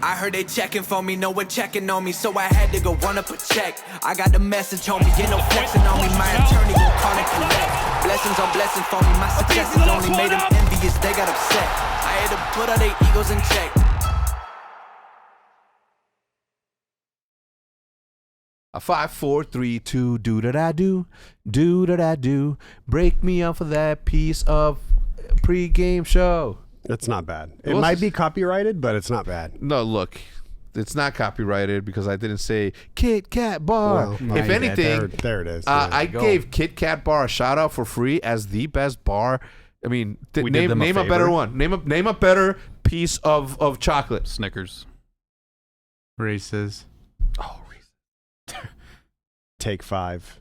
I heard they checking for me, no one checking on me, so I had to go run up a check. I got the message, homie, get no flexing on me. My attorney gon' call and collect. Blessings on blessings for me, my successes only made them envious, they got upset. I had to put all their egos in check. A 5, 4, 3, 2, do that I do, break me off of that piece of pre-game show. It's not bad. It might be copyrighted, but it's not bad. No, look, it's not copyrighted because I didn't say Kit Kat Bar. Well, if anything, there it is. I gave Kit Kat Bar a shout out for free as the best bar. I mean, name a better one. Name a better piece of chocolate. Snickers. Reese's. Oh, Take 5.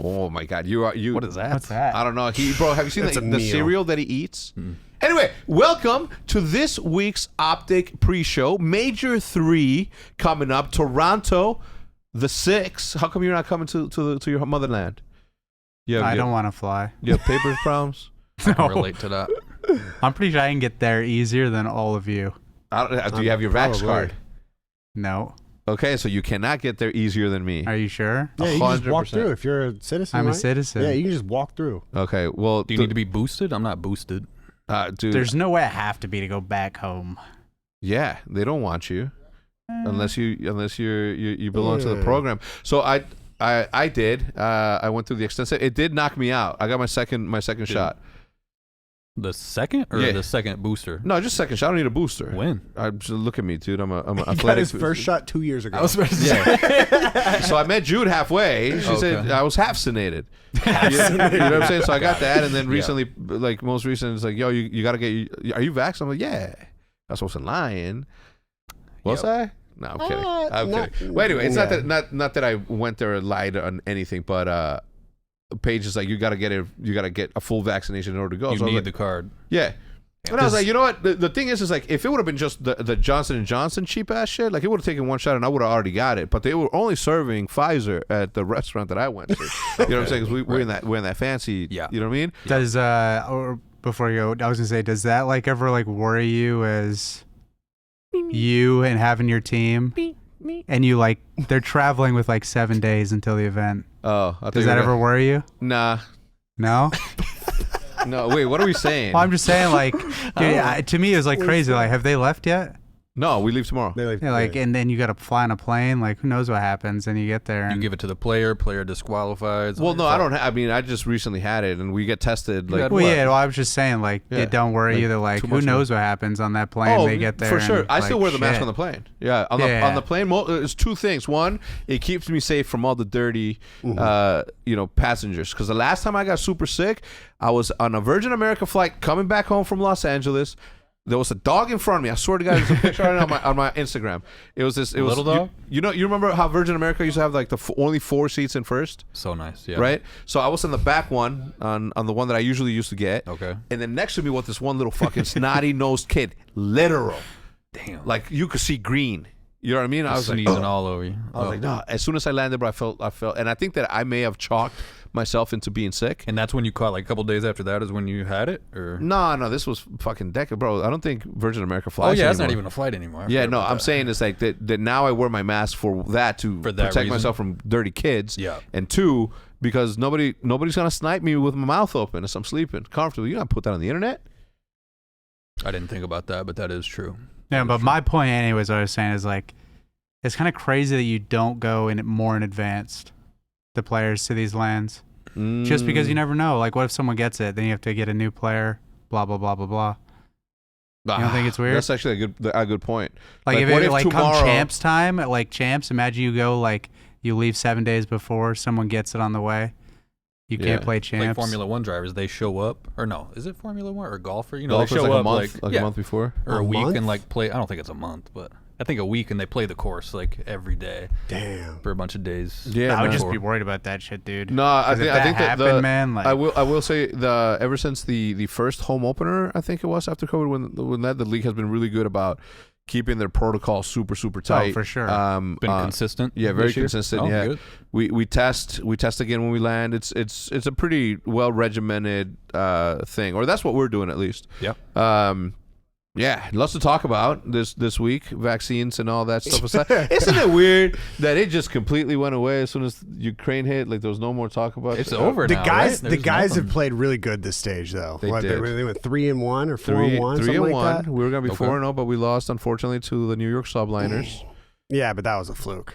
oh my God! You. What is that? What's that? I don't know. Bro, have you seen It's a the meal. cereal that he eats? Anyway, welcome to this week's OpTic pre-show. Major 3 coming up. Toronto, the 6th. How come you're not coming to your motherland? I don't want to fly. You have paper problems? I can relate to that. I'm pretty sure I can get there easier than all of you. Do you have your Vax Probably. card? No. Okay, so you cannot get there easier than me. Are you sure? Yeah, you can just walk 100%. through if you're a citizen. I'm a right? citizen. Yeah, you can just walk through. Okay, well, Do you need to be boosted? I'm not boosted. dude. There's no way I have to be to go back home. Yeah, they don't want you unless you belong to the program. So I did. I went through the extensive. It did knock me out. I got my second shot. The second or Yeah. the second booster? No, just second shot. I don't need a booster. When? Just look at me, dude. I'm an He got athletic. his first shot 2 years ago. I was about to say. Yeah. So I met Jude halfway. She said Okay. I was half-vaccinated. You know what I'm saying? So I got that, and then recently, like most recent, it's like, yo, you got to get. Are you vaxxed? I'm like, yeah. I was lying. Was I? No, I'm kidding. I'm kidding. Well, anyway, it's not that I went there and lied on anything, but Paige is like, you got to get a full vaccination in order to go. You so I was need like, the card. yeah. And I was like, you know what? The thing is like, if it would have been just the Johnson & Johnson cheap ass shit, like it would have taken one shot and I would have already got it. But they were only serving Pfizer at the restaurant that I went to. You know what I'm saying? Because we're in that fancy. Yeah. You know what I mean? Does or before you go, I was gonna say, does that like ever like worry you as you and having your team and you like they're traveling with like 7 days until the event? Oh, Does that ever worry you? Nah. No. No. Wait. What are we saying? Well, I'm just saying, like, dude, to me, it was like crazy. Like, have they left yet? No, we leave tomorrow. They Yeah, like, and then you got to fly on a plane. Like, who knows what happens? And you get there. You And, give it to the player disqualified. Well, no, I don't. I mean, I just recently had it, and we get tested. Like, well, yeah. Well, I was just saying, like, Yeah. it don't worry Like, you. That like, too who much knows what happens on that plane? Oh, They get there for sure. and, I still like, wear the mask shit. on the plane. Yeah, on Yeah. the plane. It's two things. One, it keeps me safe from all the dirty, passengers. Because the last time I got super sick, I was on a Virgin America flight coming back home from Los Angeles. There was a dog in front of me. I swear to God, there's a picture on my Instagram. It was this. It was Little dog? You remember how Virgin America used to have like the only 4 seats in first, So nice. Yeah. right? So I was in the back one on the one that I usually used to get. Okay. And then next to me was this one little fucking snotty nosed kid, literal. Damn. Like you could see green. You know what I mean? I was like, sneezing all over you. I was like, no. As soon as I landed, bro, I felt, and I think that I may have chalked myself into being sick. And that's when you caught, like a couple days after that is when you had it, or? No, this was fucking decade, bro. I don't think Virgin America flies. Oh yeah, that's not anymore. even a flight anymore. Yeah, no, I'm saying it's like that now I wear my mask for that protect reason? myself from dirty kids. Yeah. And 2, because nobody's gonna snipe me with my mouth open as I'm sleeping comfortably. You gotta put that on the internet. I didn't think about that, but that is true. Yeah, but my point, anyways, what I was saying is like, it's kind of crazy that you don't go in more in advance, the players to these lands, just because you never know. Like, what if someone gets it? Then you have to get a new player. Blah blah blah blah blah. You don't think it's weird? That's actually a good point. Like if what it like tomorrow, come champs time, like champs, imagine you go like you leave 7 days before someone gets it on the way. You can't play champs. Like Formula One drivers, they show up, or no, is it Formula One or golfer? You know, golfers they show like up a month, a month before, or A a week month? and like play. I don't think it's a month, but I think a week and they play the course like every day Damn. for a bunch of days. Yeah, I would man. just be worried about that shit, dude. No, I 'Cause if that think that happened, man, like, I will say ever since the first home opener, I think it was after COVID, when the league has been really good about keeping their protocol super tight. Oh, for sure. Been consistent. Yeah, very this year? consistent. Oh, yeah, good. we test again when we land. It's a pretty well regimented thing, or that's what we're doing at least. Yeah. Yeah, lots to talk about this week. Vaccines and all that stuff aside. Isn't it weird that it just completely went away as soon as Ukraine hit? Like there was no more talk about it. It's over The now, guys, right? the guys have played really good this stage, though. They did. They went 3-1 or 4-1, 3-1. something like that. We were gonna be Okay. 4-0, but we lost unfortunately to the New York Subliners. Yeah, but that was a fluke.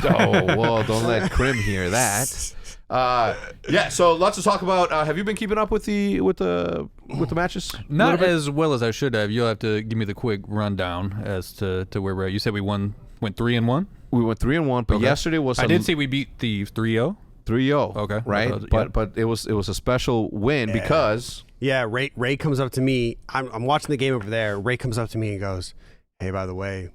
Oh well, don't let Krim hear that. Yeah, so lots to talk about. Have you been keeping up with the matches? Not as well as I should have. You'll have to give me the quick rundown as to where we're at. You said we went 3-1. We went 3-1, but Okay. yesterday was I did see we beat Thieves 3-0. 3-0. Okay. right? Yeah. But it was a special win because Yeah, Ray comes up to me. I'm watching the game over there. Ray comes up to me and goes, "Hey, by the way,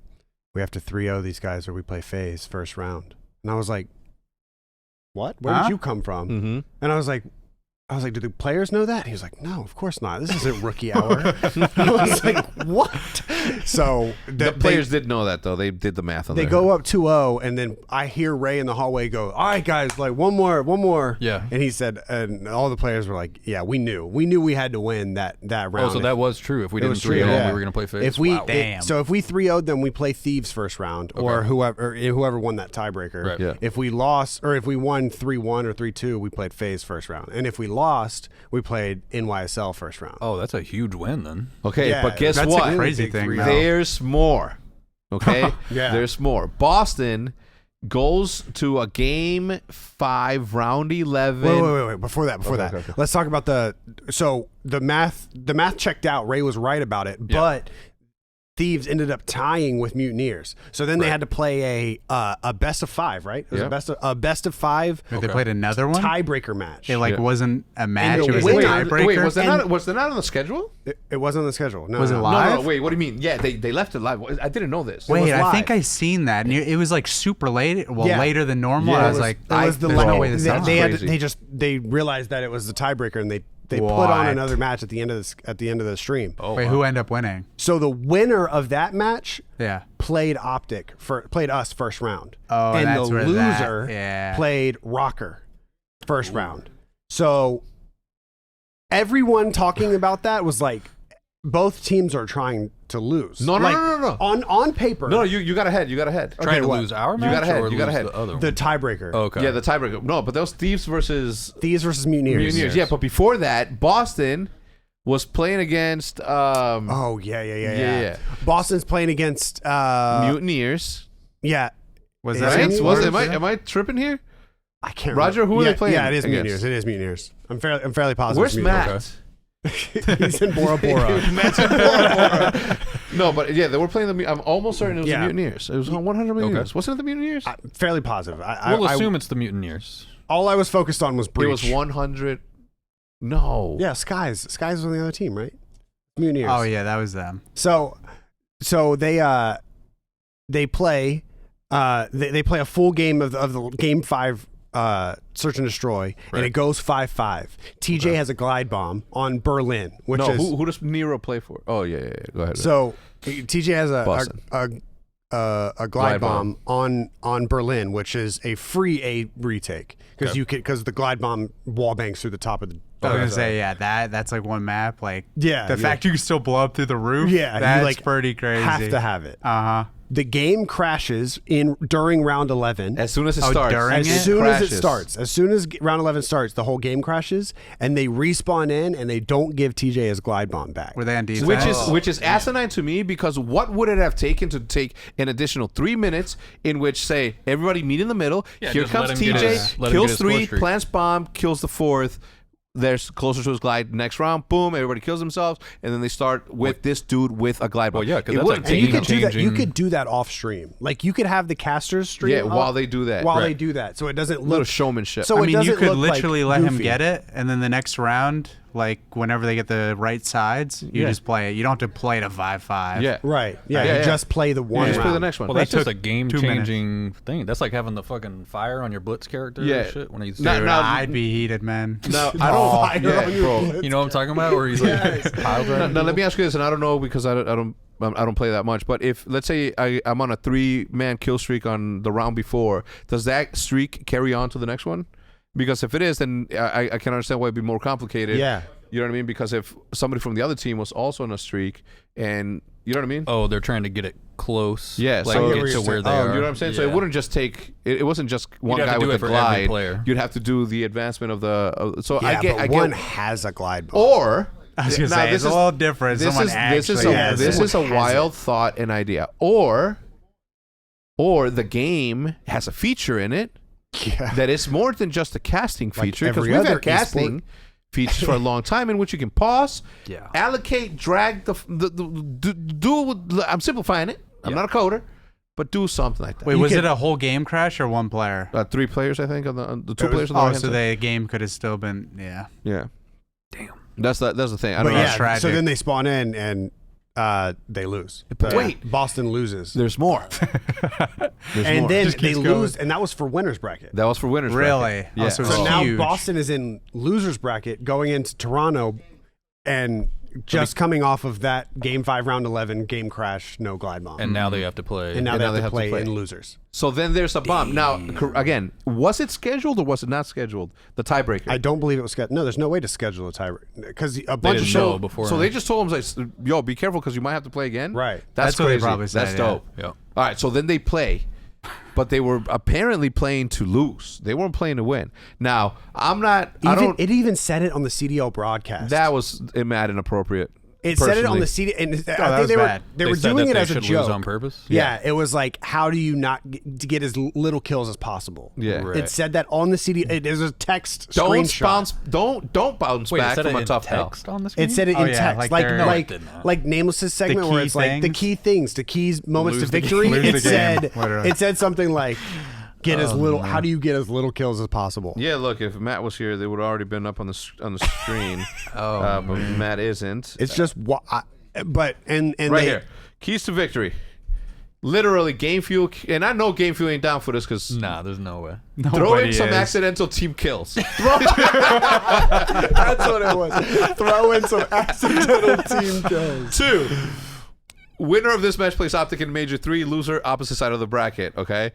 we have to 3-0 these guys or we play phase first round." And I was like, "What? Where Huh? did you come from?" mm-hmm. And I was like, "Do the players know that?" He was like, "No, of course not. This isn't rookie hour." I was like, "What?" So the players did know that though. They did the math on They their go up 2-0, and then I hear Ray in the hallway go, "All right, guys, like one more." Yeah. And he said, and all the players were like, "Yeah, we knew we had to win that round." Oh, so that was true. If we It didn't was true, 3-0, yeah. we were going to play face. If we Wow. Damn. so if we 3-0'd them, we play Thieves first round, or Okay. whoever won that tiebreaker. Right. Yeah. If we lost, or if we won 3-1 or 3-2, we played phase first round, and if we lost, we played NYSL first round. Oh, that's a huge win then. Okay, Yeah, but guess that's a what? crazy Big thing, 3-0. though. There's more. Okay? Yeah. There's more. Boston goes to a game 5, round 11. Wait. Before that, Okay. let's talk about the math. The math checked out. Ray was right about it, but Thieves ended up tying with Mutineers. So then they had to play a best of 5, right? It was Yeah. a best of 5 They played another one. tiebreaker match. It wasn't a match. the It was a winner- tiebreaker. Wait, was that not on the schedule? It wasn't on the schedule. No, Was it no. live? No, wait, what do you mean? Yeah, they left it live. I didn't know this. was Wait, I live. think I seen that. And it was like super late. Well, Yeah. later than normal. Yeah, I it was was- like, It was the there's no way this they, is they, on. had, Crazy. they realized that it was the tiebreaker, and they put What? on another match at the end of the stream. Oh, Wait, wow. who ended up winning? So the winner of that match Yeah. played played us first round. Oh, and that's the where loser yeah. played Rocker first round. So everyone talking about that was like, both teams are trying to lose. No. On paper, No, you got ahead. You got ahead. Okay, Trying to what? lose our You match got ahead, or you got lose ahead. the other the one? tiebreaker. Okay. Yeah, the tiebreaker. No, but that was Thieves versus Thieves versus Mutineers. Mutineers. Yeah, but before that, Boston was playing against Oh yeah. Yeah. Boston's playing against Mutineers. yeah. Was Is that it Right? Mutineers? Am I tripping here? I can't. Roger, remember. who are Yeah, they playing Yeah, it is against? Mutineers. It is Mutineers. I'm fairly positive. Where's it's Matt? Mutineers. He's in Bora Bora. Matt's in Bora Bora. No, but yeah, they were playing the. I'm almost certain it was Yeah. the Mutineers. It was on 100 Mutineers. Wasn't it the Mutineers? I'm fairly positive. We'll assume it's the Mutineers. all I was focused on was It Breach. was 100. No. Yeah, Skies. Skies was on the other team, right? Mutineers. Oh yeah, that was them. So they play they play a full game of the game 5 search and destroy, and Right. it goes 5-5. TJ has a glide bomb on Berlin, which No, is who does Nero play for? Oh yeah. Go ahead. so TJ has Boston. a glide Glide bomb on Berlin, which is a free A retake because the glide bomb wall bangs through the top of the. I was gonna say, yeah, that's like one map. Like, Yeah, the fact you can still blow up through the roof. Yeah, you, that's like, pretty crazy. have to have it. Uh huh. The game crashes during round 11. as soon as it Oh, starts, during As it? soon as it crashes. starts, as soon as round 11 starts, the whole game crashes, and they respawn in, and they don't give TJ his glide bomb back. Were they on defense? Which is asinine to me, because what would it have taken to take an additional 3 minutes in which, say, everybody meet in the middle, Yeah, here just comes let him get TJ, his- let him get kills his score 3, streak. plants bomb, kills the 4th, there's closer to his glide, next round, boom, everybody kills themselves, and then they start with this dude with a glide bomb. Well, yeah, 'cause it that's wouldn't like And you take could do that. You changing- could do that off stream. Like you could have the casters stream. Yeah, up while they do that. While Right. they do that, so it doesn't little look. showmanship. So I it mean, you doesn't could look like literally let him goofy. get it, and then the next round, like whenever they get the right sides, you Yeah. just play it. You don't have to play to 5-5. yeah. Right. Yeah. Yeah, you yeah. just play the one. You just play the round. next one. Well, They that's just took a 2 minutes. game-changing thing. That's like having the fucking fire on your Blitz character Yeah. and shit. When he's Dude, Now- I'd be heated, man. No, I Fire don't. Yeah, on your bro. Blitz. you know what I'm talking about? Where he's like pile driving. Now let me ask you this, and I don't know because I don't play that much. But if let's say I'm on a 3-man kill streak on the round before, does that streak carry on to the next one? Because if it is, then I can understand why it'd be more complicated. Yeah. You know what I mean? Because if somebody from the other team was also on a streak, and you know what I mean? Oh, they're trying to get it close. Yeah, like so get to where they are. You know what I'm saying? So it wouldn't just take. It wasn't just one You'd have guy to do with it a for every glide. player. You'd have to do the advancement of the. So Yeah, I get. but I get. one has a glide ball. Or I was gonna now, say this it's a is- little different. This Someone is actually has this it. is a wild thought and idea. Or the game has a feature in it Yeah. that is more than just a casting Like feature, because every we've other had casting features for a long time in which you can pause, allocate, drag do. I'm simplifying it. I'm not a coder, but do something like that. Wait, was it a whole game crash or one player? 3 players, I think, on the 2 players on the Oh, right-hand so side. the game could have still been, yeah. Yeah. Damn. That's the thing. I But don't know. yeah, tragic. so then they spawn in and they lose. Wait. Boston loses. There's more. There's And more. then Just they keeps going. lose, and that was for winner's bracket. That was for winners. Really? Yeah. Oh, so So Oh. now Huge. Boston is in losers bracket going into Toronto, and just coming off of that game 5, round 11, game crash, no glide bomb. And now they have to play. And now and they now have to play in losers. So then there's a bomb. Now, again, was it scheduled or was it not scheduled? The tiebreaker. I don't believe it was scheduled. No, there's no way to schedule a tie because a bunch of didn't know shows. before. So they just told him, like, yo, be careful because you might have to play again. Right. That's what they crazy. probably said, That's yeah. dope. Yeah. All right. So then they play, but they were apparently playing to lose. They weren't playing to win. Now, I'm not. I don't. It even said it on the CDL broadcast. That was mad inappropriate. It said it on the personally. CD, and I that think was they were bad. they were said doing that it they as a should joke lose on purpose. Yeah, it was like, how do you not to get as little kills as possible? Yeah. Right. It said that on the CD. It is a text Don't screenshot. bounce. Don't bounce Wait, back it said from it a in tough hell. text on the screen? It said it Oh, in yeah, text, like like they're- No, it like did not. like Nameless's segment where key it's like the things? key things, the keys, moments Lose to the victory. game. It Lose the game, said literally. it said something like, get as little. How do you get as little kills as possible? Yeah, look, if Matt was here, they would have already been up on the screen. But Matt isn't. It's just what. But and right they, here. Keys to victory. Literally, Game Fuel, and I know Game Fuel ain't down for this because Nah, there's no way. throw Nobody in some is. accidental team kills. That's what it was. Throw in some accidental team kills. 2. Winner of this match plays OpTic in Major 3. Loser, opposite side of the bracket. Okay.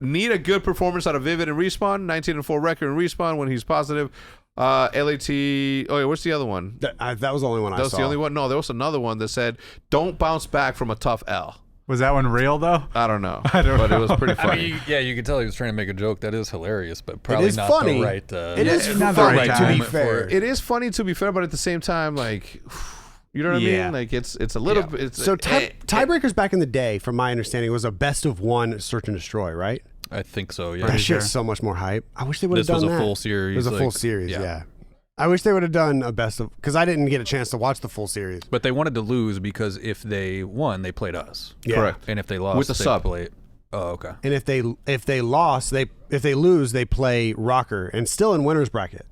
Need a good performance out of Vivid and Respawn. 19-4 record in Respawn when he's positive. LAT. Oh, yeah, what's the other one? That was the only one I That was saw. the only one? No, there was another one that said, don't bounce back from a tough L. Was that one real, though? I don't know. I don't but know. it was pretty I funny. mean, yeah, you could tell he was trying to make a joke. That is hilarious, but probably is not funny. the right. It is not funny, the right to time be moment for fair. it. It is funny to be fair, but at the same time, like, you know what I Yeah. mean? Like, it's a little bit. It's, So tiebreakers back in the day, from my understanding, was a best of one search and destroy, right? I think so. Yeah. That Pretty shit's sure. so much more hype. I wish they would have This done was a that. full series. It was a full like, series, yeah. I wish they would have done a best of, because I didn't get a chance to watch the full series. But they wanted to lose because if they won, they played us. Yeah. Correct. And if they lost, With the they sub. played. Oh, okay. And if they lose, they play Rocker, and still in winners bracket.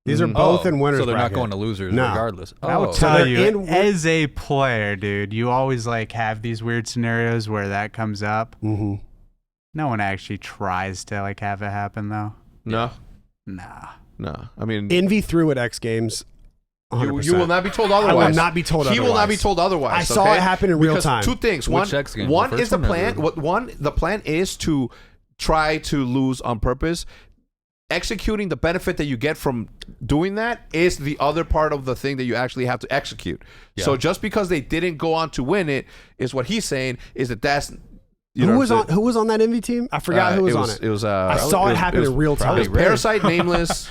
These are both in winners So they're bracket. not going to losers No. regardless. I will Oh. tell they're you, in- as a player, dude, you always like have these weird scenarios where that comes up. Mm-hmm. No one actually tries to like have it happen, though. No. Nah. No. I mean, Envy threw at X Games. 100%. you will not be told I otherwise. will not be told He will not be otherwise. told otherwise. I saw okay? it happen in real Because time. 2 things. Which X Games? One The is first the one or plan. the- The plan is to try to lose on purpose. Executing the benefit that you get from doing that is the other part of the thing that you actually have to execute. Yeah. So just because they didn't go on to win it is what he's saying is that's you know Who what was I'm on? saying? Who was on that Envy team? I forgot who was on it. It was. I saw it happen in real time. It was Parasite, Nameless.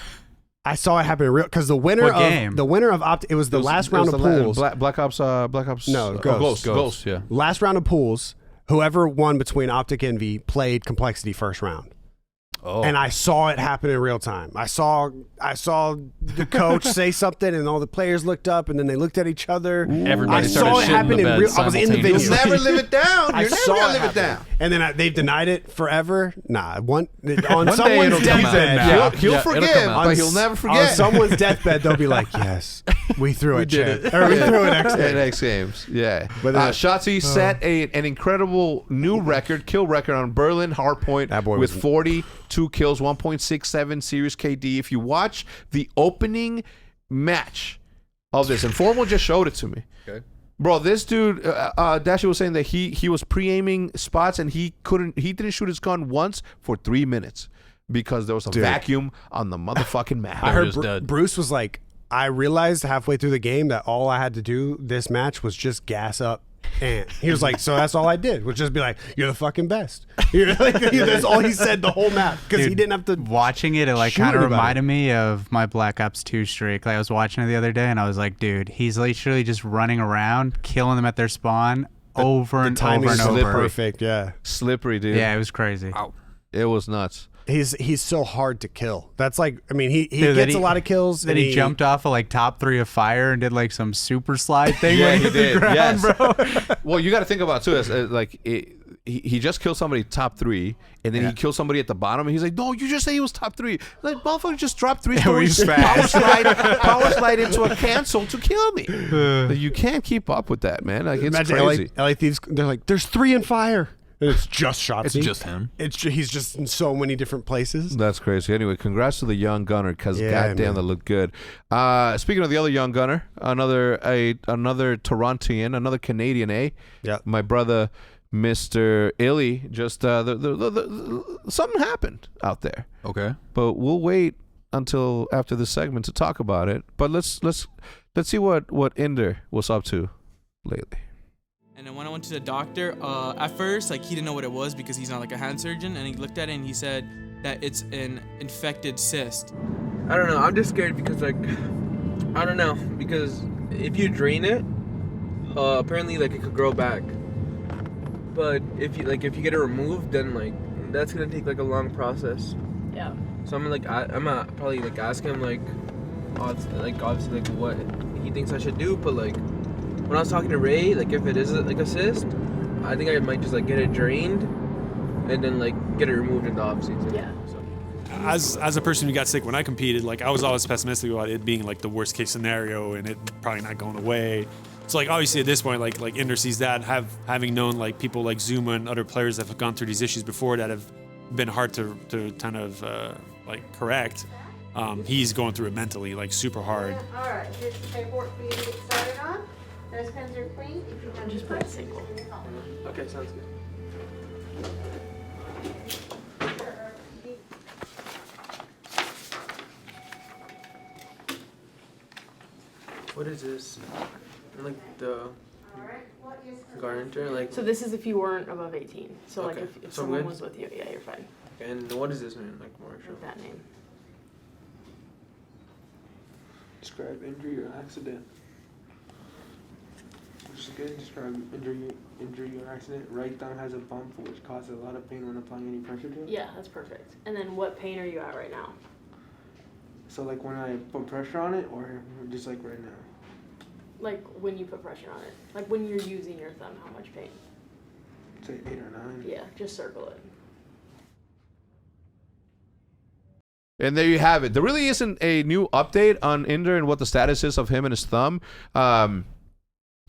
I saw it happen in real because the winner What of game? the winner of it was the last round of pools. Black Ops. No, Ghost. Yeah. Last round of pools. Whoever won between OpTic Envy played Complexity first round. Oh. And I saw it happen in real time. I saw the coach say something, and all the players looked up, and then they looked at each other. Everybody I started saw it shitting happen the in bed real. I was in the video. You'll never live it down. I You're never saw gonna it live it happen. down. And then they've denied it forever. Nah, on day someone's it'll come deathbed. out. He'll Yeah, it'll forgive, come out. but he'll never On forget. someone's deathbed, they'll be like, "Yes, we threw it, did Chad." it. Or we threw it X At Games. X Games, yeah. But But Shotzi set an incredible new kill record on Berlin Hardpoint That boy with was- 42 kills, 1.67 series KD. If you watch the opening match of this, Informal just showed it to me. Okay. Bro, this dude, Dashi was saying that he was pre-aiming spots and he didn't shoot his gun once for 3 minutes. because there was a vacuum on the motherfucking map. I heard dead. Bruce was like, I realized halfway through the game that all I had to do this match was just gas up. And he was like, so that's all I did, was just be like, you're the fucking best. That's all he said the whole map, because he didn't have to. Watching it like shoot kind of anybody. reminded me of my Black Ops 2 streak. Like I was watching it the other day, and I was like, dude, he's literally just running around, killing them at their spawn over and over and over. Perfect, yeah. Slippery, dude. Yeah, it was crazy. Wow. It was nuts. He's so hard to kill. That's like, I mean, he Dude, gets a lot of kills. Then and he jumped off of like top 3 of fire and did like some super slide thing. Yeah, when he hit the did. ground, Yes. bro. Well, you got to think about too. He just killed somebody top 3, and then he killed somebody at the bottom, and he's like, "No, you just say he was top 3." Like, motherfucker, just dropped 3 stories, he's fast. power slide into a cancel to kill me. You can't keep up with that, man. Like, it's Imagine crazy. LA Thieves, they're like, there's 3 in fire. And it's just Shotzi. It's just him. He's just in so many different places. That's crazy. Anyway, congrats to the young gunner, because goddamn, man. that looked good. Speaking of the other young gunner, another Torontian, another Canadian, Yeah. my brother, Mr. Illy, just something happened out there. Okay. But we'll wait until after the segment to talk about it. But let's see what Inder was up to lately. And then when I went to the doctor, at first, like, he didn't know what it was because he's not like a hand surgeon, and he looked at it and he said that it's an infected cyst. I don't know. I'm just scared because, like, I don't know, because if you drain it, apparently, like, it could grow back. But if you get it removed, then, like, that's gonna take like a long process. Yeah. So I'm gonna probably like ask him like obviously like what he thinks I should do, but like. When I was talking to Ray, like if it is like a cyst, I think I might just like get it drained and then like get it removed in the off season. Yeah. So. As a person who got sick when I competed, like I was always pessimistic about it being like the worst case scenario and it probably not going away. So like obviously at this point, like Inder sees that, having known like people like Zuma and other players that have gone through these issues before that have been hard to kind of like correct. He's going through it mentally, like super hard. All right, here's the paperwork for you to get started on. Those pens are clean. If you have Just put a single. Okay, sounds good. What is this? Like the guarantor, like. So this is if you weren't above 18. So like Okay. if So someone good? was with you, yeah, you're fine. And what does this mean, like more sure? With that name. Describe injury or accident. Which is good. Describe injury or accident. Right thumb has a bump which causes a lot of pain when applying any pressure to it. Yeah, that's perfect. And then what pain are you at right now? So like when I put pressure on it, or just like right now. Like when you put pressure on it. Like when you're using your thumb, how much pain? Say 8 or 9. Yeah, just circle it. And there you have it. There really isn't a new update on Inder and what the status is of him and his thumb.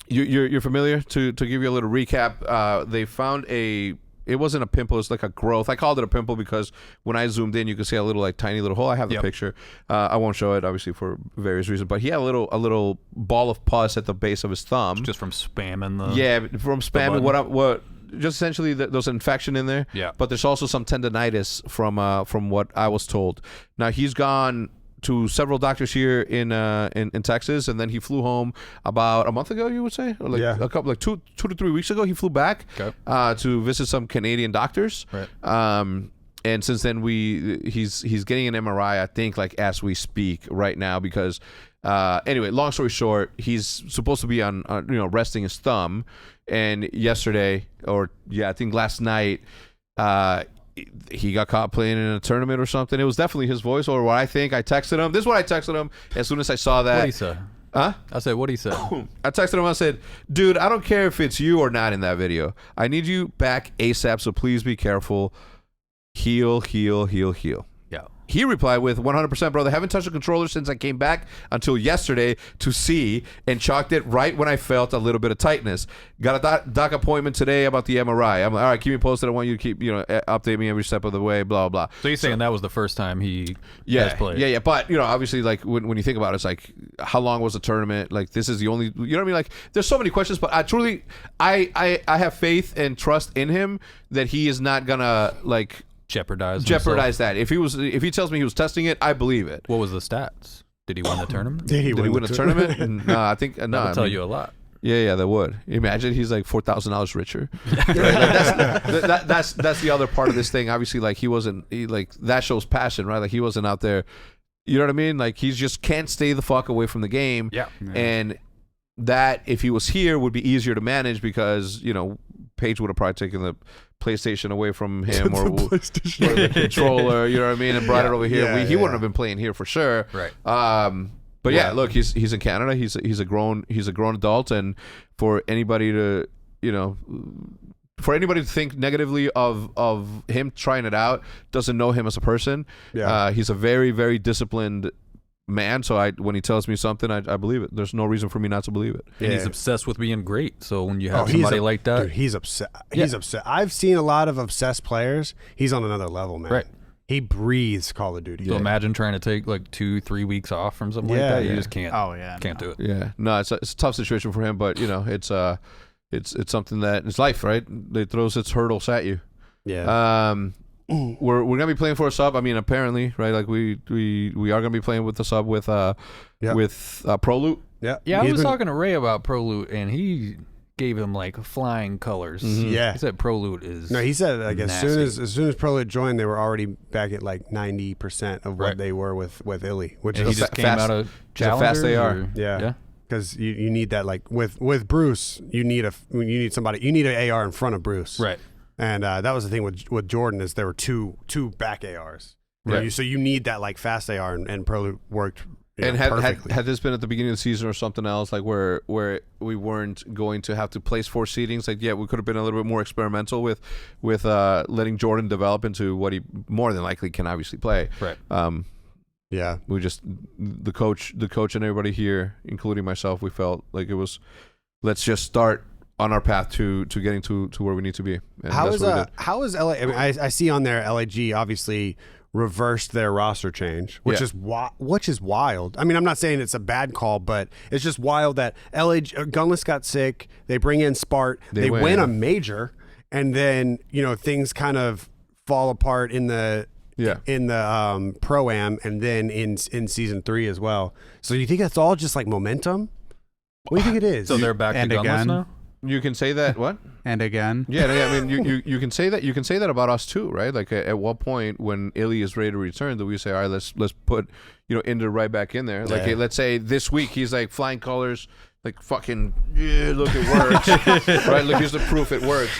You're familiar? To give you a little recap, they found it wasn't a pimple, it's like a growth. I called it a pimple because when I zoomed in, you could see a little like tiny little hole. I have the picture. I won't show it obviously for various reasons, but he had a little ball of pus at the base of his thumb. Just from spamming the. Yeah, from spamming. What just essentially there's an infection in there. Yeah. But there's also some tendonitis from what I was told. Now he's gone to several doctors here in Texas, and then he flew home about a month ago, you would say, or like a couple, like two to 3 weeks ago. He flew back to visit some Canadian doctors. Right. And since then he's getting an MRI, I think, like as we speak right now, because anyway, long story short, he's supposed to be on resting his thumb, and yesterday, or I think last night, he got caught playing in a tournament or something. It was definitely his voice, or what I think. I texted him. This is what I texted him as soon as I saw that. What'd he say? Huh? I said, what'd he say? I texted him. I said, dude, I don't care if it's you or not in that video. I need you back ASAP, so please be careful. Heal. Yeah. He replied with 100%, brother. Haven't touched a controller since I came back until yesterday to see, and chalked it right when I felt a little bit of tightness. Got a doc appointment today about the MRI. I'm like, all right, keep me posted. I want you to keep, update me every step of the way, blah, blah. So you're saying that was the first time he has played? Yeah. But, obviously, like, when you think about it, it's like, how long was the tournament? Like, this is the only, you know what I mean? Like, there's so many questions, but I have faith and trust in him that he is not gonna, like, jeopardize that. If he tells me he was testing it, I believe it. What was the stats? Did he win the tournament? Did he win a tournament? No, I think no. That'll tell you a lot. Yeah, that would. Imagine he's like $4,000 richer. Right? Like that's the other part of this thing. Obviously, like that shows passion, right? Like he wasn't out there. You know what I mean? Like he just can't stay the fuck away from the game. Yeah. And that if he was here would be easier to manage because Paige would have probably taken the PlayStation away from him or the controller. You know what I mean? And brought it over here. He wouldn't have been playing here for sure. Right. But yeah, look, he's in Canada. He's a grown adult, and for anybody to think negatively of him trying it out, doesn't know him as a person. Yeah. He's a very, very disciplined man. So when he tells me something, I believe it. There's no reason for me not to believe it. And he's obsessed with being great. So when you have somebody like that, dude, he's upset. He's upset. I've seen a lot of obsessed players. He's on another level, man. Right. He breathes Call of Duty. So imagine trying to take like 2-3 weeks off from something like that. You just can't. Oh yeah. Can't do it. Yeah. No, it's a tough situation for him, but it's something that it's life, right? It throws its hurdles at you. Yeah. We're gonna be playing for a sub. I mean, apparently, right? Like we are gonna be playing with the sub with Pro Loot. Yeah. Yeah. I was talking to Ray about Pro Loot, and he gave him like flying colors. Mm-hmm. Yeah. He said Pro Loot is. No, he said like nasty. as soon as Pro Loot joined, they were already back at like 90% of what they were with Illy, which and is he just came out of fast they are. Or, yeah. Because you need that, like with Bruce, you need an AR in front of Bruce, right? And that was the thing with Jordan is there were two back ARs, right? So you need that like fast AR, and Pro Loot worked. And had this been at the beginning of the season or something else, like where we weren't going to have to place 4 seedings, like we could have been a little bit more experimental with letting Jordan develop into what he more than likely can obviously play. Right. Yeah. We just the coach and everybody here, including myself, we felt like it was let's just start on our path to getting to where we need to be. And how is LA? I mean, I see on there LAG obviously reversed their roster change, which is wild. I mean, I'm not saying it's a bad call, but it's just wild that Gunless got sick. They bring in Spart. They win a major, and then things kind of fall apart in the Pro-Am, and then in season 3 as well. So you think that's all just like momentum? What do you think it is? So they're back to Gunless now? You can say that. What? And again. Yeah, I mean, you can say that. You can say that about us too, right? Like at what point when Illy is ready to return, do we say, all right, let's put Ender right back in there? Like, hey, let's say this week he's like flying colors, like fucking look, it works, right? Look, here's the proof it works.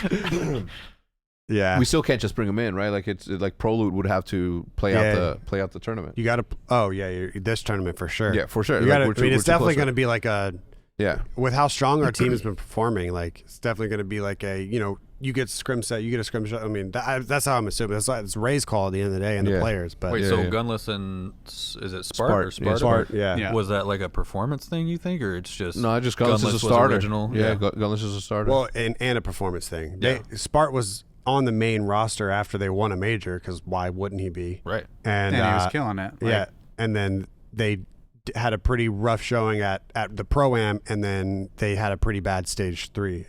Yeah, we still can't just bring him in, right? Like it's like Pro Loot would have to play out the tournament. You got to. Oh yeah, this tournament for sure. Yeah, for sure. You got to. I mean, it's definitely going to be like a. Yeah. With how strong our team has been performing, like it's definitely going to be like a you get scrim set, you get a scrim shot. I mean that's how I'm assuming. It's Ray's call at the end of the day and the players. But wait, Gunless and is it Spart? Spart, yeah. Was that like a performance thing you think, or it's just no? Just Gunless is a starter. Original? Yeah, Gunless is a starter. Well, and a performance thing. Spart was on the main roster after they won a major because why wouldn't he be? Right. And he was killing it. Yeah, and then they had a pretty rough showing at the Pro-Am, and then they had a pretty bad stage 3,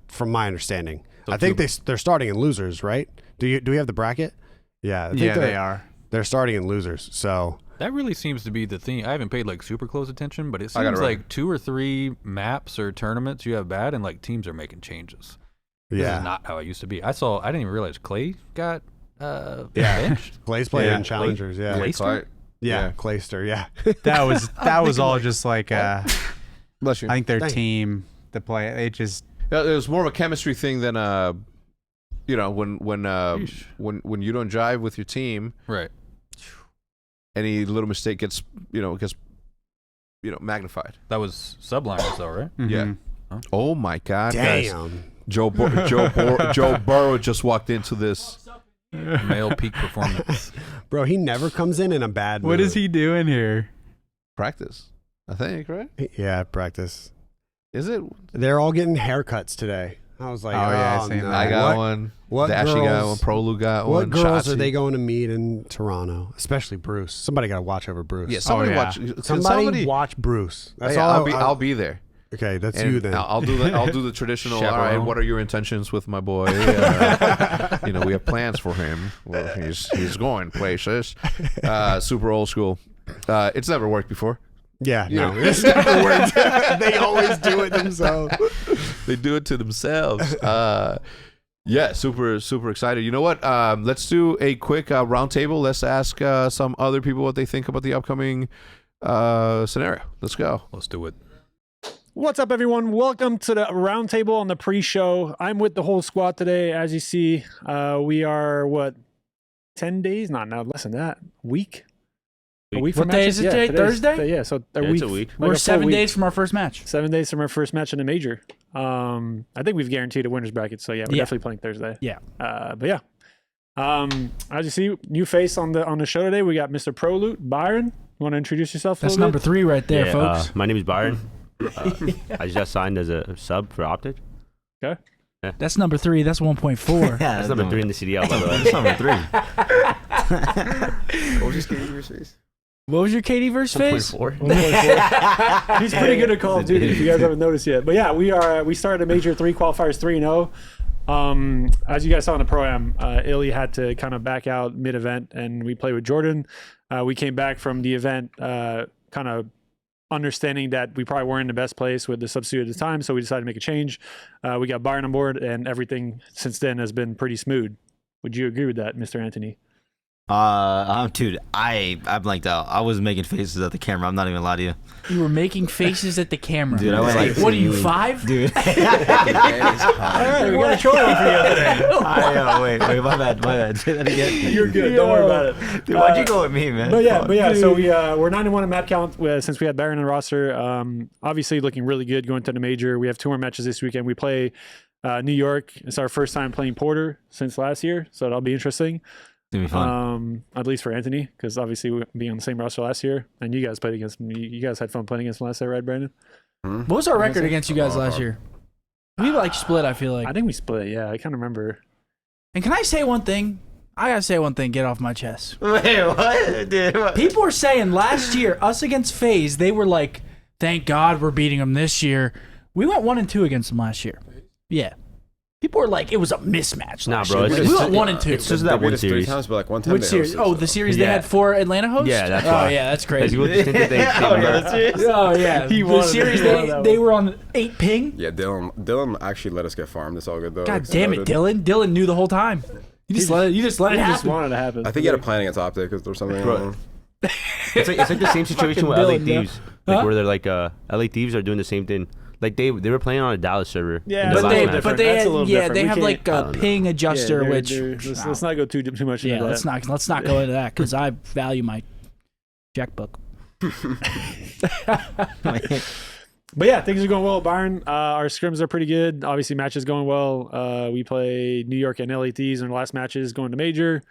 from my understanding. So I think they're starting in losers, right? Do we have the bracket? Yeah, I think they are. They're starting in losers, so that really seems to be the thing. I haven't paid like super close attention, but it seems like 2 or 3 maps or tournaments you have bad, and like teams are making changes. This is not how it used to be. I didn't even realize Clay got benched. Clay's playing in challengers. Clayster? Yeah, Clayster. Yeah, that was all just like bless you. I think their team, the play, it just it was more of a chemistry thing than when you don't jive with your team, right? Any little mistake gets magnified. That was subliners though, right? Mm-hmm. Yeah. Huh? Oh my God, damn! Guys. Joe Burrow just walked into this. Male peak performance. Bro, he never comes in a bad mood. What is he doing here? Practice, I think, right? Yeah, practice. Is it? They're all getting haircuts today. I was like, no. I got one. What Dashy girls, got one. Prolu got one. What girls Shotzi. are they going to meet in Toronto? Especially Bruce. Somebody got to watch over Bruce. Yeah, somebody watch. Somebody watch Bruce. That's all. I'll be there. Okay, that's you then. I'll do the traditional. All right, what are your intentions with my boy? we have plans for him. Well, he's going places. Super old school. It's never worked before. Yeah, no, it's never worked. They always do it themselves. They do it to themselves. Yeah, super excited. You know what? Let's do a quick roundtable. Let's ask some other people what they think about the upcoming scenario. Let's go. Let's do it. What's up, everyone? Welcome to the roundtable on the pre-show. I'm with the whole squad today. As you see, we are, 10 days? Not less than that. Week? A week What day is it today? Thursday? Yeah, so it's a week. We're 7 days from our first match. 7 days from our first match in a major. I think we've guaranteed a winner's bracket, so yeah, we're definitely playing Thursday. Yeah. But yeah. As you see, new face on the show today. We got Mr. Pro Loot, Byron. You want to introduce yourself? That's number 3 right there, Yeah, folks. my name is Byron. I just signed as a sub for OpTic. Okay. Yeah. That's number 3. That's 1.4. That's number 3 in the CDL, by the way. That's number 3. What was your KD versus face? What was your KD versus face? 1.4. He's pretty good at Call of Duty, if you guys haven't noticed yet. But yeah, we started a major 3 qualifiers 3-0. As you guys saw in the pro-am, Illy had to kind of back out mid-event, and we played with Jordan. We came back from the event kind of understanding that we probably weren't in the best place with the substitute at the time, so we decided to make a change. We got Byron on board, and everything since then has been pretty smooth. Would you agree with that, Mr. Anthony? Dude, I blanked out. I was making faces at the camera. I'm not even gonna lie to you. You were making faces at the camera. Dude, I was like, what are you, 5? Dude. All right, we got a troll one for you today. Wait, my bad. Say that again. You're good. Don't worry about it. Dude, why'd you go with me, man? But yeah. So we're 9-1 in map count since we had Baron in the roster. Obviously looking really good going to the major. We have 2 more matches this weekend. We play New York. It's our first time playing Porter since last year, so that'll be interesting. It's gonna be fun. At least for Anthony, because obviously we being on the same roster last year, and you guys played against him. You guys had fun playing against him last year, right, Brandon? What was our record against you guys last year? We split, I feel like. I think we split, yeah. I can't remember. And can I say one thing? I gotta say one thing, get off my chest. Wait, what? Dude, what? People were saying last year, us against FaZe, they were like, thank God we're beating them this year. We went 1-2 against them last year. Yeah. People were like, it was a mismatch. Nah, last bro. year. We went 1-2. It's just that one series. Times, but like one time Which series? Oh, the series they had 4 Atlanta hosts? Yeah, that's why. Oh, yeah, that's crazy. Oh, yeah. The series, they were on 8 ping. Yeah, Dylan actually let us get farmed. It's all good, though. God damn it, Dylan. Dylan knew the whole time. You just let it happen. He just wanted to happen. I think he had a plan against OpTic because there was something wrong. It's like the same situation with Dylan, LA Thieves. Like where they're like, LA Thieves are doing the same thing. Like they were playing on a Dallas server. Yeah, but they have different. they have like a ping adjuster, which let's not go too much into that. let's not go into that because I value my checkbook. But yeah, things are going well, Byron. Our scrims are pretty good. Obviously, matches going well. We play New York and LA Thieves in the last matches going to major.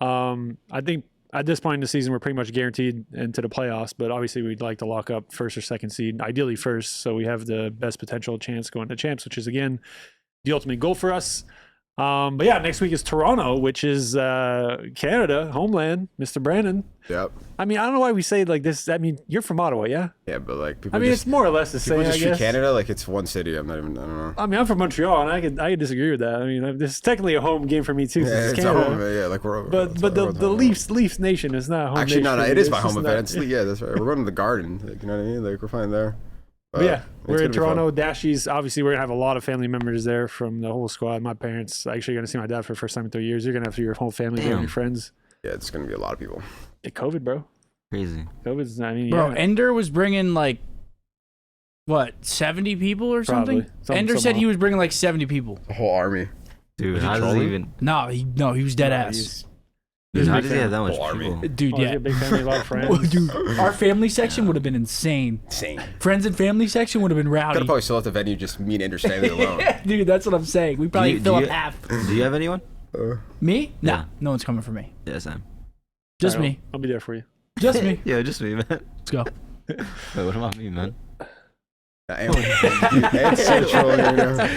I think at this point in the season, we're pretty much guaranteed into the playoffs, but obviously we'd like to lock up first or second seed, ideally first, so we have the best potential chance going to champs, which is, again, the ultimate goal for us. But yeah, next week is Toronto, which is Canada, homeland, Mr. Brandon. Yep. I mean, I don't know why we say like this. I mean, you're from Ottawa, yeah? Yeah, but like people. I mean, it's more or less the same. People just I treat guess. Canada like it's one city. I don't know. I mean, I'm from Montreal, and I could disagree with that. I mean, this is technically a home game for me too. Yeah, it's Canada. Canada. Yeah, like we're. But the Leafs Nation is not a home. Actually, nation. no, it is my home just event. not- Yeah, that's right. We're going to the Garden. Like, you know what I mean? Like we're fine there. But yeah, we're in gonna be fun. Toronto. Dashies. Obviously, we're gonna have a lot of family members there from the whole squad. My parents actually gonna see my dad for the first time in 3 years. You're gonna have your whole family there, your friends. Yeah, it's gonna be a lot of people. COVID, bro. Crazy. COVID's. I mean, Bro, yeah. Ender was bringing like, what, 70 people or something? Probably. Ender said he was bringing like 70 people. A whole army. Dude, how does he even? No, he was dead ass. Dude, how does he have that much army? people? Dude, Oh, he's yeah. got a big family, a lot of friends. Dude, our family section would have been insane. Friends and family section would have been rowdy. Gotta probably still at the venue, just me and Ender standing alone. Dude, that's what I'm saying. We probably fill up half. Do you have anyone? Me? Nah, Yeah. no one's coming for me. Yeah, Sam. Just All right, me. I'll be there for you. Just me. Yeah, just me, man. Let's go. Wait, what about me, man? And so trolling right now.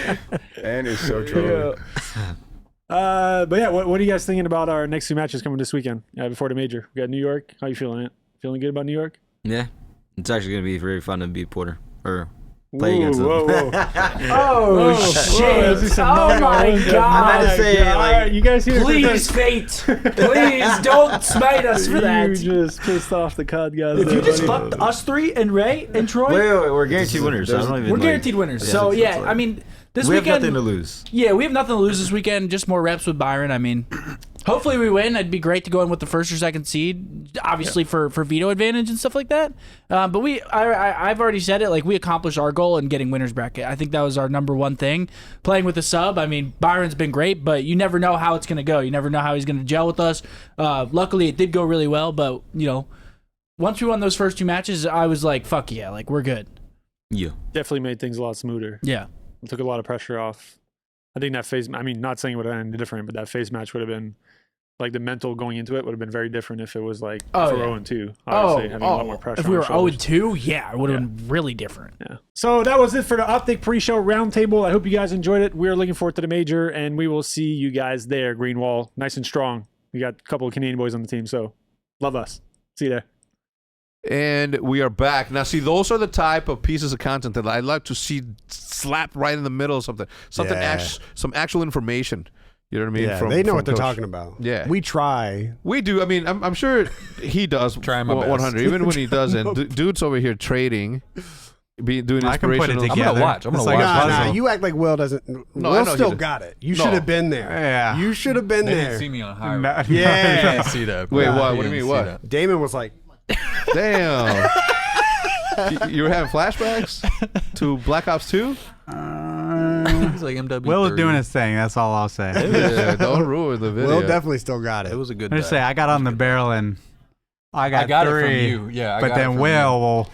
And is so trolling. But yeah, what are you guys thinking about our next 2 matches coming this weekend before the major? We got New York. How you feeling, Ant? Feeling good about New York? Yeah, it's actually gonna be very fun to beat Porter. Or play against them. Oh, shit. Oh, my God. I meant to say, like, you guys hear Please, fate. Please don't smite us for that. You just pissed off the COD guys. If you just fucked us three and Ray and Troy. Wait, we're guaranteed winners. So I don't even, we're guaranteed winners. So, yeah, I mean, this we weekend. have nothing to lose. Yeah, we have nothing to lose this weekend. Just more reps with Byron. I mean, hopefully we win. It'd be great to go in with the first or second seed, obviously for veto advantage and stuff like that. But I've already said it. Like, we accomplished our goal in getting winners bracket. I think that was our number one thing. Playing with a sub. I mean, Byron's been great, but you never know how it's gonna go. You never know how he's gonna gel with us. Luckily, it did go really well. But once we won those first two matches, I was like, fuck yeah, like we're good. Yeah, definitely made things a lot smoother. Yeah, it took a lot of pressure off. I think that phase, I mean, not saying it would have ended different, but that phase match would have been, like, the mental going into it would have been very different if it was, like, for 0-2. Obviously, having a lot more pressure. If we were on 0-2, yeah, it would have been really different. Yeah. So that was it for the OpTic pre-show roundtable. I hope you guys enjoyed it. We are looking forward to the major, and we will see you guys there, Green Wall. Nice and strong. We got a couple of Canadian boys on the team, so love us. See you there. And we are back. Now, see, those are the type of pieces of content that I'd like to see slapped right in the middle of something. Some actual information. You know what I mean? Yeah, they know what they're talking about. Yeah. We try. We do. I mean, I'm sure he does Try my 100. best. Even when he doesn't. Dude's over here trading, doing I can put it inspirational. together. I'm gonna watch. Nah, you act like Will doesn't. No, I Will know he still did. got it. You should have been there. Yeah. You should have been They there. didn't see me on high. No, Yeah. They didn't see that. Wait, bro. what? They What do you didn't mean, see what? that. Damon was like, Damn. You were having flashbacks to Black Ops 2? He's like MW. Will was doing his thing. That's all I'll say. Yeah, don't ruin the video. Will definitely still got it. It was a good. I just day. say I got on the barrel and I got it from three. you. Yeah, I but got it then from Will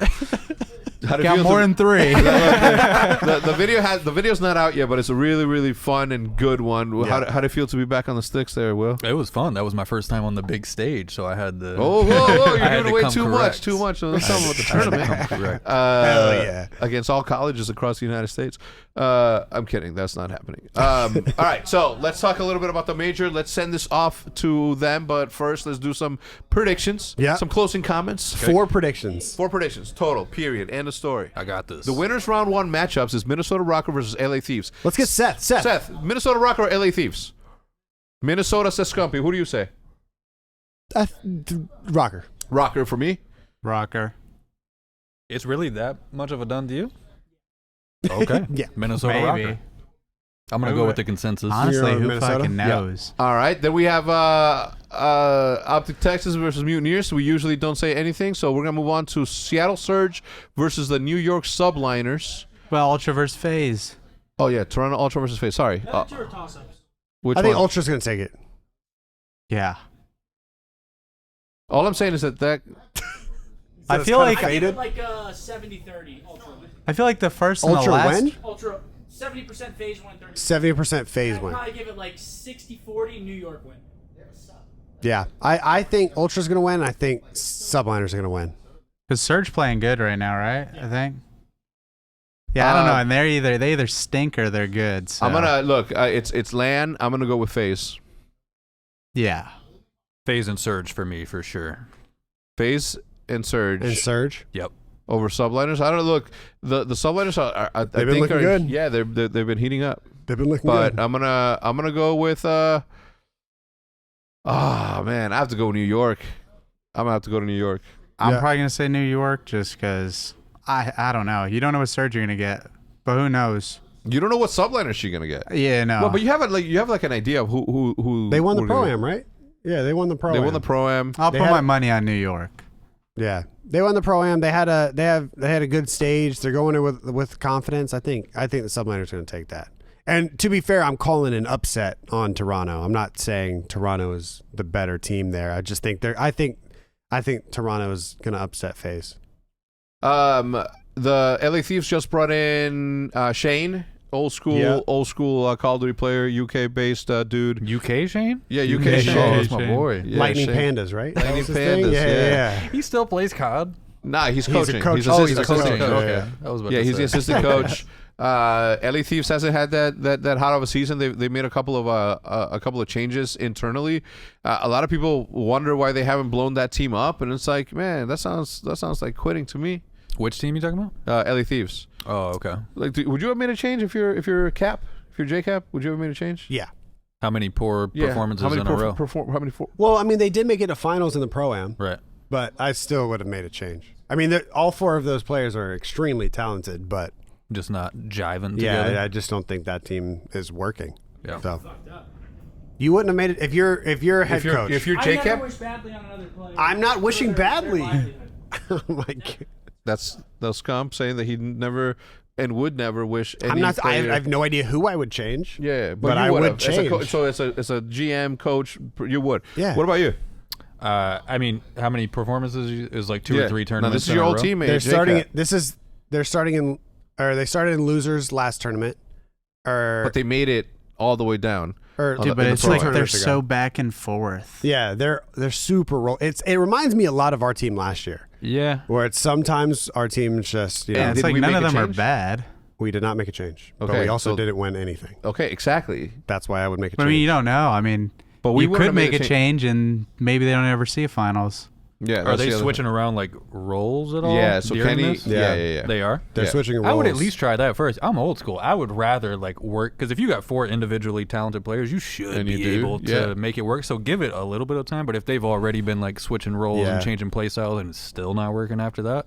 How do you got feel more to- than three. the video's not out yet, but it's a really, really fun and good one. Yeah. How do you feel to be back on the sticks there, Will? It was fun. That was my first time on the big stage, so I had the. Oh, whoa, I you're had giving to away come too correct. much. Too much. Let's talk about the I had to tournament. come correct. Hell yeah. Against all colleges across the United States. I'm kidding. That's not happening. All right, so let's talk a little bit about the major. Let's send this off to them, but first let's do some predictions. Yeah. Some closing comments. 4 predictions. 4 predictions total. Period. End of story. I got this. The winners round 1 matchups is Minnesota Rocker versus LA Thieves. Let's get Seth. Seth, Minnesota Rocker or LA Thieves? Minnesota says Scumpy. Who do you say? Rocker. Rocker for me. Rocker. It's really that much of a done deal? Okay. Yeah. Minnesota Maybe. Rocker. I'm gonna go with the consensus. Honestly, You're on who Minnesota? fucking knows? All right. Then we have OpTic Texas versus Mutineers. We usually don't say anything, so we're going to move on to Seattle Surge versus the New York Subliners. Well, Ultra versus FaZe. Oh, yeah. Toronto Ultra versus FaZe. Sorry. Which I think one? Ultra's going to take it. Yeah. All I'm saying is that I feel like faded. Like 70-30 Ultra. I feel like the first and the Ultra last. win? Ultra 70% phase win, 30%. 70% phase I'd win. probably give it like 60-40 New York win. Yeah. I think Ultra's going to win. I think Subliners are going to win. Because Surge playing good right now, right? I think. Yeah, I don't know. And they either stink or they're good. So. I'm going to look. It's LAN. I'm going to go with FaZe. Yeah. FaZe and Surge for me, for sure. FaZe and Surge. And Surge? Yep. Over Subliners. I don't know. Look, the Subliners are I They've been think looking good. Yeah, they've been heating up. They've been looking But good. I'm gonna go with man, I have to go New York. I'm gonna have to go to New York. I'm probably going to say New York just because I don't know. You don't know what Surge you're going to get, but who knows? You don't know what Subliners she's gonna get. Yeah, no. Well, but you have an idea of who They won the we're gonna- Pro-Am, right? Yeah, they won the Pro-Am. They won the Pro-Am. I'll put my money on New York. Yeah, they won the Pro-Am. They had a good stage. They're going in with confidence. I think the Subliners going to take that. And to be fair, I'm calling an upset on Toronto. I'm not saying Toronto is the better team there. I just think I think Toronto is going to upset FaZe. The LA Thieves just brought in Shane, old school Call of Duty player, UK based dude. UK Shane? Yeah, UK Shane. Oh, that's my boy. Yeah, Lightning Shane. Pandas, right? Lightning That was his thing? Pandas. Yeah. He still plays COD. Nah, he's He's a coaching. coach. He's Oh, he's a assistant coach. coach. Yeah. I was about Yeah, to he's say. the assistant coach. LA Thieves hasn't had that hot of a season. They made a couple of changes internally. A lot of people wonder why they haven't blown that team up, and it's like, man, that sounds like quitting to me. Which team you talking about? LA Thieves. Oh, okay. Like, would you have made a change if you're Cap? If you're J-Cap, would you have made a change? Yeah. How many poor performances in a row? How many? Well, I mean, they did make it to finals in the Pro-Am. Right. But I still would have made a change. I mean, all 4 of those players are extremely talented, but just not jiving together. Yeah, I just don't think that team is working. Yeah. So you wouldn't have made it if you're a head coach. If you're I J-Cap, never wish badly on another player. I'm not wishing badly. Oh my God. that's Scump saying that he never and would never wish. Any I'm not. I player- have no idea who I would change. Yeah, but you I would have. change. So it's a GM coach. You would. Yeah. What about you? I mean, how many performances is like 2 or 3 No, tournaments? this is your in a old row? teammate. They're J-Cap. They started in losers last tournament. But they made it all the way down. Dude, but it's like they're so back and forth. Yeah, they're super roll. It reminds me a lot of our team last year. Yeah. Where it's sometimes our team's just Yeah, it's like none of them are bad. We did not make a change. But Okay, we also so- didn't win anything. Okay, exactly. That's why I would make a But change. I mean, you don't know. I mean, But we you wouldn't could have made make a a change, and maybe they don't ever see a finals. Yeah. Are that's they the other switching around like roles at all? Yeah, so during Kenny- this? yeah. They are? They're switching roles. I would at least try that first. I'm old school. I would rather like work because if you got 4 individually talented players, you should And you be do, able to yeah. make it work. So give it a little bit of time. But if they've already been like switching roles Yeah. and changing play styles and it's still not working after that,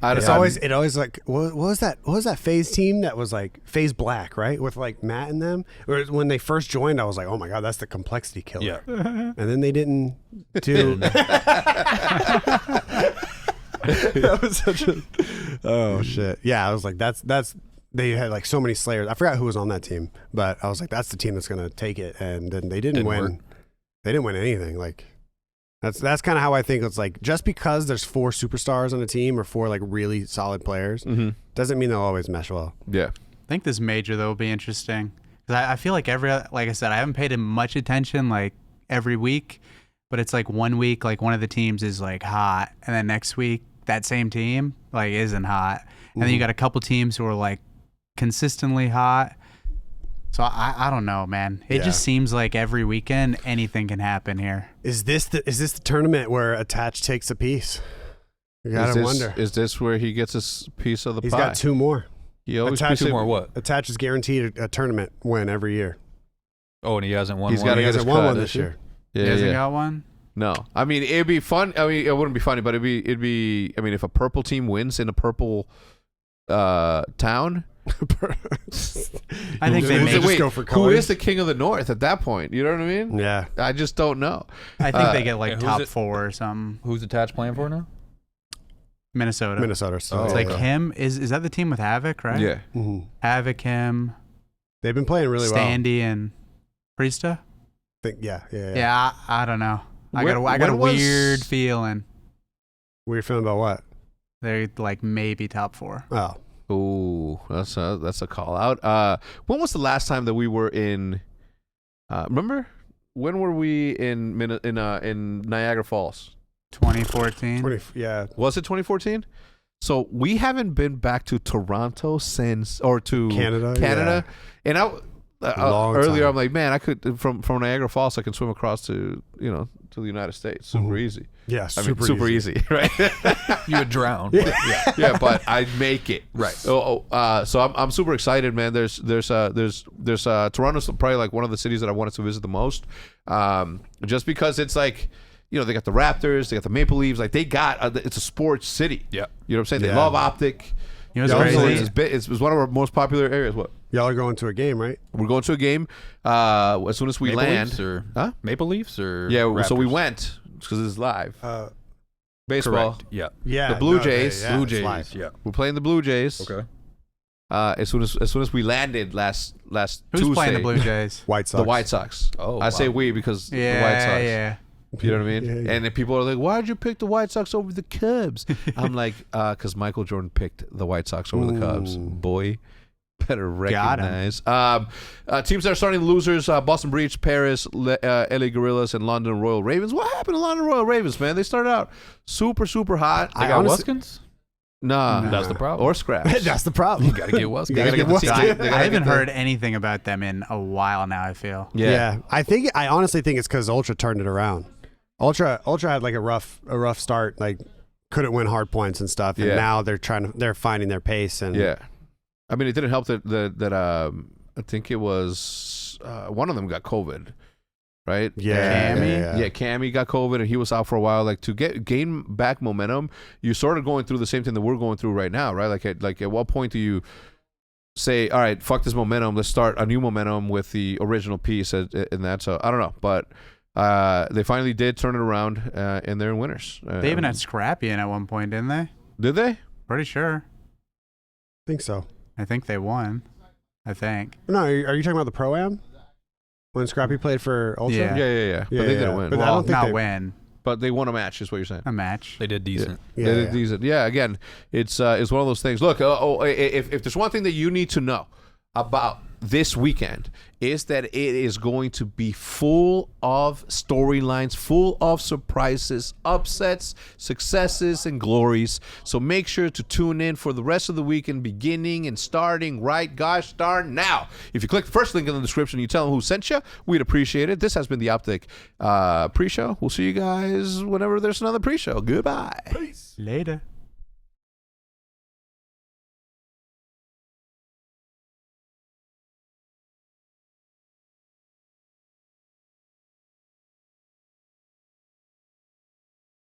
It always like what was that Phase team that was like Phase Black, right? With like Matt and them. Or when they first joined, I was like, oh my God, that's the complexity killer. Yeah. And then they didn't do. That was such a. Oh shit! Yeah, I was like, that's. They had like so many Slayers. I forgot who was on that team, but I was like, that's the team that's gonna take it. And then they didn't win. work. They didn't win anything. Like. That's kind of how I think. It's like just because there's 4 superstars on a team or 4 like really solid players doesn't mean they'll always mesh well. Yeah. I think this major though will be interesting because I feel like like I said, I haven't paid it much attention like every week, but it's like one week like one of the teams is like hot, and then next week that same team like isn't hot, and then you got a couple teams who are like consistently hot. So I don't know, man. It just seems like every weekend anything can happen here. Is this the tournament where Attach takes a piece? You gotta wonder. Is this where he gets his piece of the He's pie? got 2 more. He always Attach 2 more what? Attach is guaranteed a tournament win every year. Oh, and he hasn't won He's one. got to He get his hasn't won cut one this year. Yeah, He hasn't yeah. got one. No, I mean it'd be fun. I mean it wouldn't be funny, but it'd be. I mean, if a purple team wins in a purple town, I think they may just go for who colors. is the king of the north at that point? You know what I mean? Yeah. I just don't know. I think they get like yeah, who's top it? 4 or something. Who's attached playing for now? Minnesota. So Oh, It's like okay. him. Is that the team with Havoc, right? Yeah. Havoc, him, They've been playing really well. Standy, and Priesta. Yeah. Yeah, I don't know. I When- got a when was- weird feeling. Weird feeling about what? They're like maybe top 4. Oh. Ooh, that's a call out. When was the last time that we were in? Remember when were we in Niagara Falls? 2014. Yeah. Was it 2014? So we haven't been back to Toronto since, or to Canada. And Long earlier time. I'm like, man, I could from Niagara Falls I can swim across to to the United States super easy. Yeah, I mean, super easy, right? You would drown. yeah, but I'd make it. Right. So I'm super excited, man. There's Toronto's probably like one of the cities that I wanted to visit the most, just because it's like, they got the Raptors, they got the Maple Leafs, like they got it's a sports city. Yeah. You know what I'm saying? They Yeah. love OpTic. You know what's crazy? It's one of our most popular areas. What? Y'all are going to a game, right? We're going to a game as soon as we Maple land. Leafs or Huh? Maple Leafs or Yeah, so we Raptors? went because it's live. Baseball. Correct. Yeah. Yeah. The Blue Jays. yeah, Blue it's Jays. live. Yeah. We're playing the Blue Jays. Okay. As soon as we landed last Who's Tuesday. playing the Blue Jays? White Sox. The White Sox. Oh, I say wow. we because the White Yeah, Sox. yeah. You know what I mean? Yeah, yeah. And then people are like, "Why'd you pick the White Sox over the Cubs?" I'm like, "Cause Michael Jordan picked the White Sox over the Cubs. Boy, better Got him. recognize." Teams that are starting losers: Boston Breach, Paris, LA Gorillas, and London Royal Ravens. What happened to London Royal Ravens, man? They started out super hot. They got Wuskins? Nah, That's the problem. Or scraps. That's the problem. You got to get Wuskins. They gotta get the Wuskins. team- I, they gotta I haven't get the- heard anything about them in a while now, I feel. Yeah. I honestly think it's because Ultra turned it around. Ultra had like a rough start, like couldn't win hard points and stuff, and Yeah. now they're finding their pace, and Yeah. I mean, it didn't help that I think it was one of them got COVID, right? Cammy got COVID and he was out for a while. Like to gain back momentum, you sort of going through the same thing that we're going through right now, right? Like at what point do you say, all right, fuck this momentum, let's start a new momentum with the original piece and that. So I don't know, but they finally did turn it around and they're winners. They even had Scrappy in at one point, didn't they? Did they? Pretty sure. I think so. I think they won. I think. No, are you talking about the Pro-Am? When Scrappy played for Ultra? Yeah. But they didn't win. But I don't think not win. But they won a match, is what you're saying. A match. They did decent. They did decent. Yeah, again, it's one of those things. Look, if there's one thing that you need to know about this weekend is that it is going to be full of storylines, full of surprises, upsets, successes, and glories. So make sure to tune in for the rest of the weekend, beginning and starting right gosh darn now. If you click the first link in the description, you tell them who sent you, we'd appreciate it. This has been the OpTic pre-show. We'll see you guys whenever there's another pre-show. Goodbye. Peace. Later.